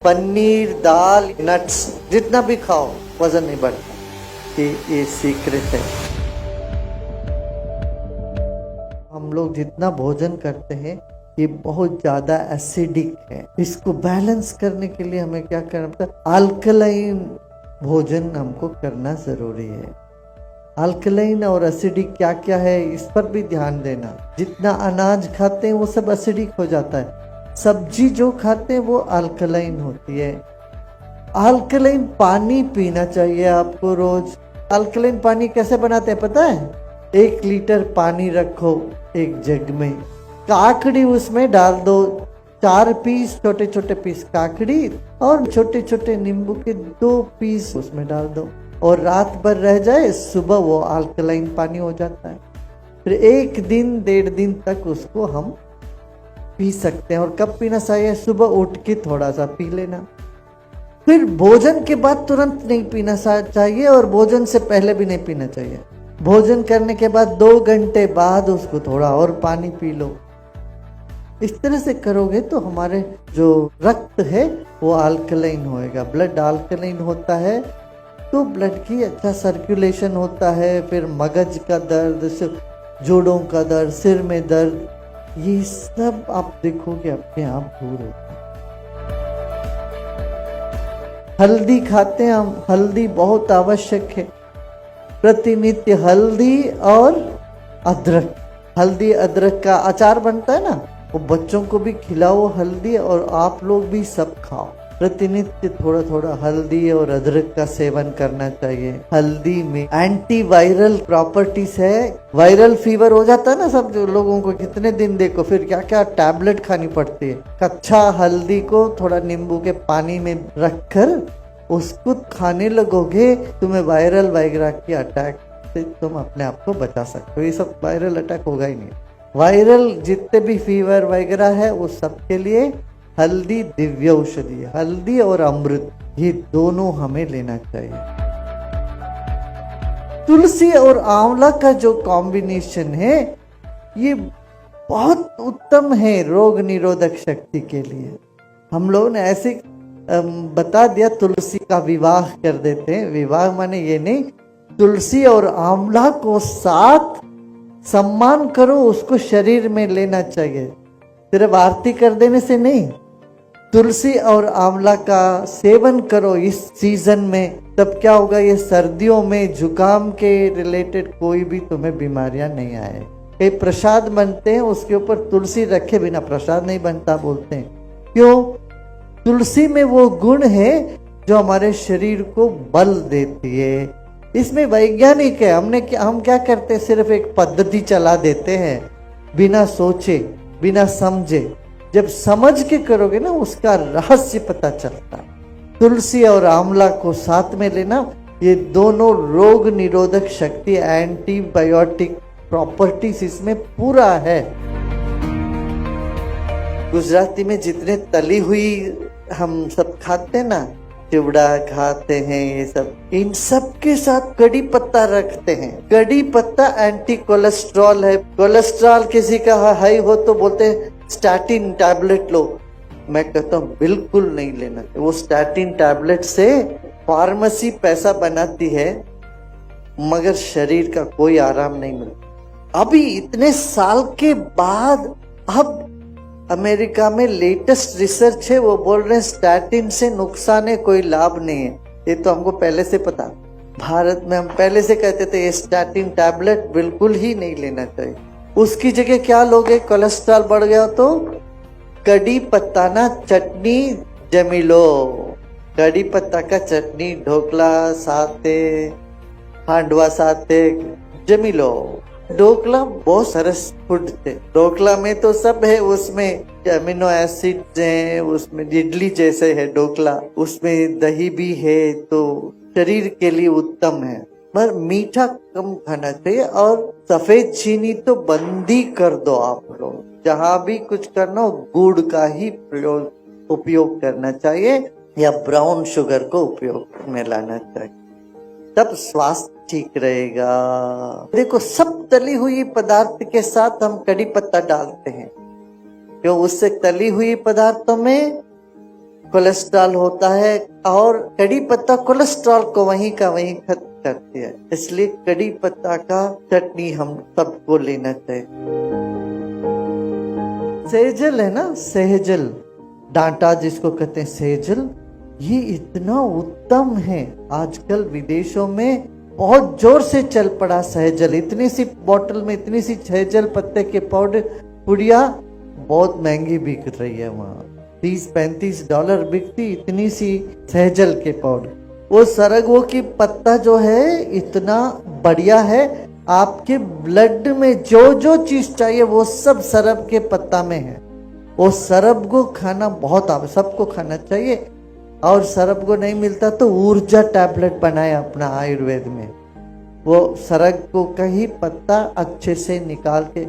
पनीर, दाल, nuts जितना भी खाओ वजन नहीं बढ़ता। ये सीक्रेट है। हम लोग जितना भोजन करते हैं ये बहुत ज्यादा एसिडिक है। इसको बैलेंस करने के लिए हमें क्या करना पड़ता है? अल्कलाइन भोजन हमको करना जरूरी है। अल्कलाइन और एसिडिक क्या क्या है इस पर भी ध्यान देना। जितना अनाज खाते हैं वो सब एसिडिक हो जाता है। सब्जी जो खाते हैं वो अल्कलाइन होती है। अल्कलाइन पानी पीना चाहिए आपको रोज। अल्कलाइन पानी कैसे बनाते हैं पता है? 1 लीटर पानी रखो एक जग में, काकड़ी उसमें डाल दो, 4 पीस छोटे छोटे पीस काकड़ी और छोटे छोटे नींबू के 2 पीस उसमें डाल दो और रात भर रह जाए, सुबह वो अल्कलाइन पानी हो जाता है। फिर 1 दिन 1.5 दिन तक उसको हम पी सकते हैं। और कब पीना चाहिए? सुबह उठ के थोड़ा सा पी लेना। फिर भोजन के बाद तुरंत नहीं पीना चाहिए और भोजन से पहले भी नहीं पीना चाहिए। भोजन करने के बाद 2 घंटे बाद उसको थोड़ा और पानी पी लो। इस तरह से करोगे तो हमारे जो रक्त है वो अल्कलाइन होएगा। ब्लड अल्कलाइन होता है तो ब्लड की अच्छा सर्कुलेशन होता है। फिर मगज का दर्द, जोड़ों का दर्द, सिर में दर्द, ये सब आप देखोगे अपने आप दूर होता है। हल्दी खाते हैं हम, हल्दी बहुत आवश्यक है। प्रतिनित्य हल्दी और अदरक, हल्दी अदरक का अचार बनता है ना, वो बच्चों को भी खिलाओ हल्दी, और आप लोग भी सब खाओ। प्रतिनित्य थोड़ा थोड़ा हल्दी और अदरक का सेवन करना चाहिए। हल्दी में एंटीवायरल प्रॉपर्टीज है। वायरल फीवर हो जाता है ना सब लोगों को, कितने दिन देखो, फिर क्या क्या टैबलेट खानी पड़ती है। कच्चा हल्दी को थोड़ा नींबू के पानी में रखकर उसको खाने लगोगे, तुम्हें वायरल वगैरह की अटैक से तुम अपने आप को बचा सकते हो। ये सब वायरल अटैक होगा ही नहीं। वायरल जितने भी फीवर वगैरह है उस सब के लिए हल्दी दिव्य औषधि है। हल्दी और अमृत ये दोनों हमें लेना चाहिए। तुलसी और आंवला का जो कॉम्बिनेशन है ये बहुत उत्तम है रोग निरोधक शक्ति के लिए। हम लोगों ने ऐसे बता दिया तुलसी का विवाह कर देते हैं। विवाह माने ये नहीं, तुलसी और आंवला को साथ सम्मान करो, उसको शरीर में लेना चाहिए। सिर्फ आरती कर देने से नहीं, तुलसी और आंवला का सेवन करो इस सीजन में। तब क्या होगा, ये सर्दियों में जुकाम के रिलेटेड कोई भी तुम्हें बीमारियां नहीं आए। ये प्रसाद बनते हैं, उसके ऊपर तुलसी रखे बिना प्रसाद नहीं बनता बोलते हैं। क्यों? तुलसी में वो गुण है जो हमारे शरीर को बल देती है। इसमें वैज्ञानिक है। हम क्या करते हैं, सिर्फ एक पद्धति चला देते हैं बिना सोचे बिना समझे। जब समझ के करोगे ना उसका रहस्य पता चलता है। तुलसी और आंवला को साथ में लेना, ये दोनों रोग निरोधक शक्ति, एंटीबायोटिक प्रॉपर्टीज इसमें पूरा है। गुजराती में जितने तली हुई हम सब खाते हैं ना, चिवड़ा खाते हैं, ये सब, इन सब के साथ कड़ी पत्ता रखते हैं। कड़ी पत्ता एंटी कोलेस्ट्रॉल है। कोलेस्ट्रॉल किसी का हाई हो तो बोलते हैं स्टैटिन टैबलेट लो। मैं कहता हूँ बिल्कुल नहीं लेना। वो स्टैटिन टैबलेट से फार्मेसी पैसा बनाती है मगर शरीर का कोई आराम नहीं मिलता। अभी इतने साल के बाद अब अमेरिका में लेटेस्ट रिसर्च है, वो बोल रहे हैं स्टैटिन से नुकसान है, कोई लाभ नहीं है। ये तो हमको पहले से पता। भारत में हम पहले से कहते थे ये स्टैटिन टैबलेट बिल्कुल ही नहीं लेना चाहिए। उसकी जगह क्या लोगे, कोलेस्ट्रॉल बढ़ गया तो कड़ी पत्ता ना चटनी जमी लो। कड़ी पत्ता का चटनी, ढोकला साथे, हांडवा साथे जमी लो। ढोकला बहुत सरस फूड थे। ढोकला में तो सब है, उसमें अमीनो एसिड है, उसमें इडली जैसे है ढोकला, उसमें दही भी है, तो शरीर के लिए उत्तम है। पर मीठा कम खाना चाहिए और सफेद चीनी तो बंद ही कर दो। आप लोग जहाँ भी कुछ करना हो गुड़ का ही उपयोग करना चाहिए या ब्राउन शुगर को उपयोग में लाना चाहिए, तब स्वास्थ्य ठीक रहेगा। देखो सब तली हुई पदार्थ के साथ हम कड़ी पत्ता डालते हैं, क्यों? उससे तली हुई पदार्थों में कोलेस्ट्रॉल होता है और कड़ी पत्ता कोलेस्ट्रॉल को वहीं का वहीं खत्म करती है। इसलिए कड़ी पत्ता का चटनी हम सबको लेना चाहिए। सेजल है ना, सेजल, डांटा जिसको कहते हैं सेजल, ये इतना उत्तम है। आजकल विदेशों में बहुत जोर से चल पड़ा सहजल। इतनी सी बोतल में इतनी सी सहजल पत्ते के पाउडर पुड़िया बहुत महंगी बिक रही है वहाँ, $30-35 बिकती इतनी सी सहजल के पाउडर। वो सरगवो की पत्ता जो है इतना बढ़िया है, आपके ब्लड में जो जो चीज चाहिए वो सब सरब के पत्ता में है। वो सरब को खाना बहुत सबको खाना चाहिए। और सरब को नहीं मिलता तो ऊर्जा टैबलेट बनाए अपना आयुर्वेद में। वो सरग को का ही पत्ता अच्छे से निकाल के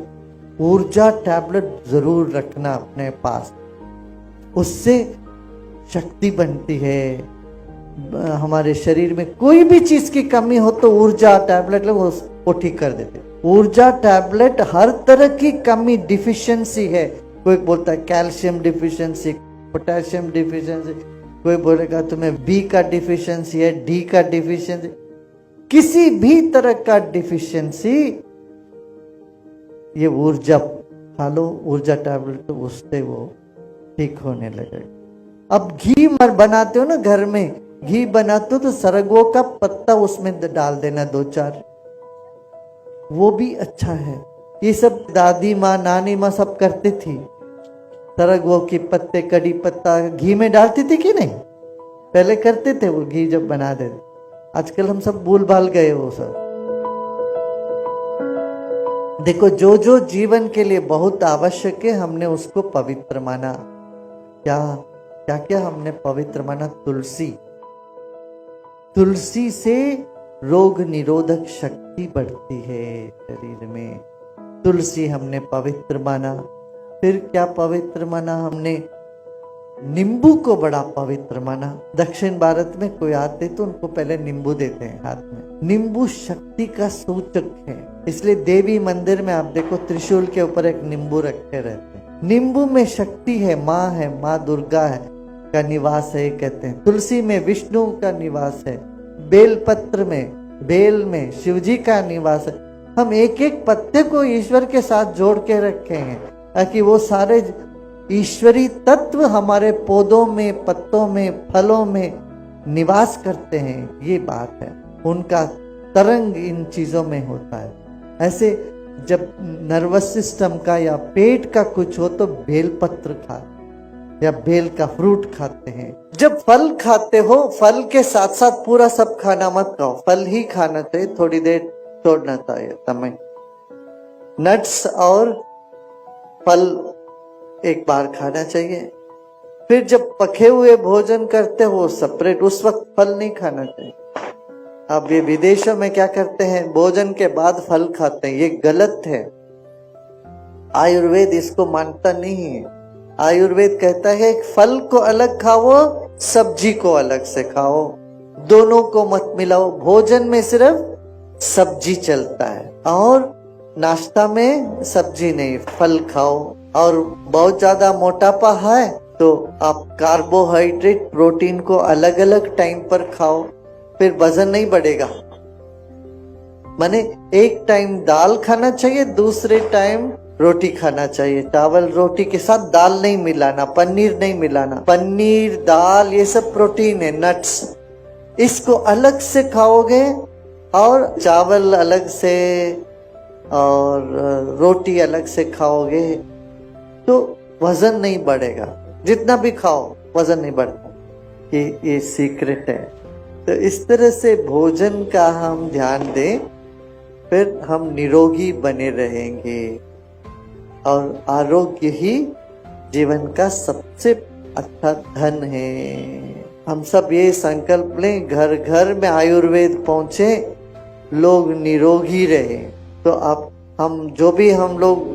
ऊर्जा टैबलेट जरूर रखना अपने पास, उससे शक्ति बनती है। हमारे शरीर में कोई भी चीज की कमी हो तो ऊर्जा टैबलेट लो, वो ठीक कर देते। ऊर्जा टैबलेट हर तरह की कमी डिफिशियंसी है। कोई बोलता है कैल्शियम डिफिशियंसी, पोटेशियम डिफिशियंसी, कोई बोलेगा तुम्हें बी का डिफिशियंसी है, डी का डिफिशियंसी, किसी भी तरह का डिफिशियंसी, ये ऊर्जा खा लो, ऊर्जा टैबलेट, तो उससे वो ठीक होने लगेगा। अब घी बनाते हो ना घर में, घी बनाते हो तो सरगवो का पत्ता उसमें डाल देना 2-4, वो भी अच्छा है। ये सब दादी माँ नानी माँ सब करती थी। सरगवो की पत्ते कड़ी पत्ता घी में डालती थी कि नहीं, पहले करते थे वो घी जब बना देते। आजकल हम सब भूल भाल गए वो सब। देखो जो जो जीवन के लिए बहुत आवश्यक है हमने उसको पवित्र माना। क्या क्या क्या हमने पवित्र माना? तुलसी, तुलसी से रोग निरोधक शक्ति बढ़ती है शरीर में। तुलसी हमने पवित्र माना। फिर क्या पवित्र माना हमने? नींबू को बड़ा पवित्र माना। दक्षिण भारत में कोई आते तो उनको पहले नींबू देते हैं हाथ में। नींबू शक्ति का सूचक है, इसलिए देवी मंदिर में आप देखो त्रिशूल के ऊपर एक नींबू रखे रहते हैं। नींबू में शक्ति है, माँ दुर्गा है का निवास है कहते हैं। तुलसी में विष्णु का निवास है। बेलपत्र में, बेल में शिवजी का निवास है। हम एक एक पत्ते को ईश्वर के साथ जोड़ के रखे हैं ताकि वो सारे ईश्वरी तत्व हमारे पौधों में, पत्तों में, फलों में निवास करते हैं। ये बात है, उनका तरंग इन चीजों में होता है। ऐसे जब नर्वस सिस्टम का या पेट का कुछ हो तो बेलपत्र खाते या बेल का फ्रूट खाते हैं। जब फल खाते हो, फल के साथ साथ पूरा सब खाना मत खाओ, फल ही खाना चाहिए, थोड़ी देर छोड़ना चाहिए समय। नट्स और फल एक बार खाना चाहिए। फिर जब पके हुए भोजन करते हो सेपरेट, उस वक्त फल नहीं खाना चाहिए। अब ये विदेशों में क्या करते हैं, भोजन के बाद फल खाते हैं, ये गलत है। आयुर्वेद इसको मानता नहीं है। आयुर्वेद कहता है फल को अलग खाओ, सब्जी को अलग से खाओ, दोनों को मत मिलाओ। भोजन में सिर्फ सब्जी चलता है और नाश्ता में सब्जी नहीं, फल खाओ। और बहुत ज्यादा मोटापा है तो आप कार्बोहाइड्रेट, प्रोटीन को अलग अलग टाइम पर खाओ, फिर वजन नहीं बढ़ेगा। माने एक टाइम दाल खाना चाहिए, दूसरे टाइम रोटी खाना चाहिए। चावल रोटी के साथ दाल नहीं मिलाना, पनीर नहीं मिलाना। पनीर, दाल ये सब प्रोटीन है, नट्स, इसको अलग से खाओगे और चावल अलग से और रोटी अलग से खाओगे तो वजन नहीं बढ़ेगा। जितना भी खाओ वजन नहीं बढ़ता। ये सीक्रेट है। तो इस तरह से भोजन का हम ध्यान दें, फिर हम निरोगी बने रहेंगे। और आरोग्य ही जीवन का सबसे अच्छा धन है। हम सब ये संकल्प लें, घर घर में आयुर्वेद पहुंचे, लोग निरोगी रहे। तो अब हम जो भी हम लोग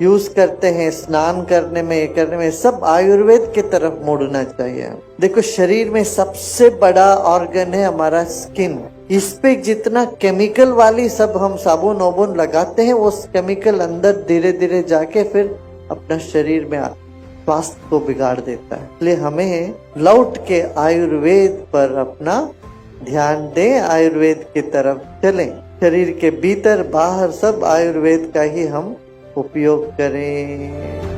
यूज करते हैं स्नान करने में, करने में, सब आयुर्वेद की तरफ मुड़ना चाहिए। देखो शरीर में सबसे बड़ा ऑर्गन है हमारा स्किन। इस पे जितना केमिकल वाली सब हम साबुन वाबुन लगाते हैं, वो केमिकल अंदर धीरे धीरे जाके फिर अपना शरीर में स्वास्थ्य को बिगाड़ देता है। इसलिए हमें लौट के आयुर्वेद पर अपना ध्यान दें, आयुर्वेद की तरफ चलें। शरीर के भीतर बाहर सब आयुर्वेद का ही हम उपयोग करें।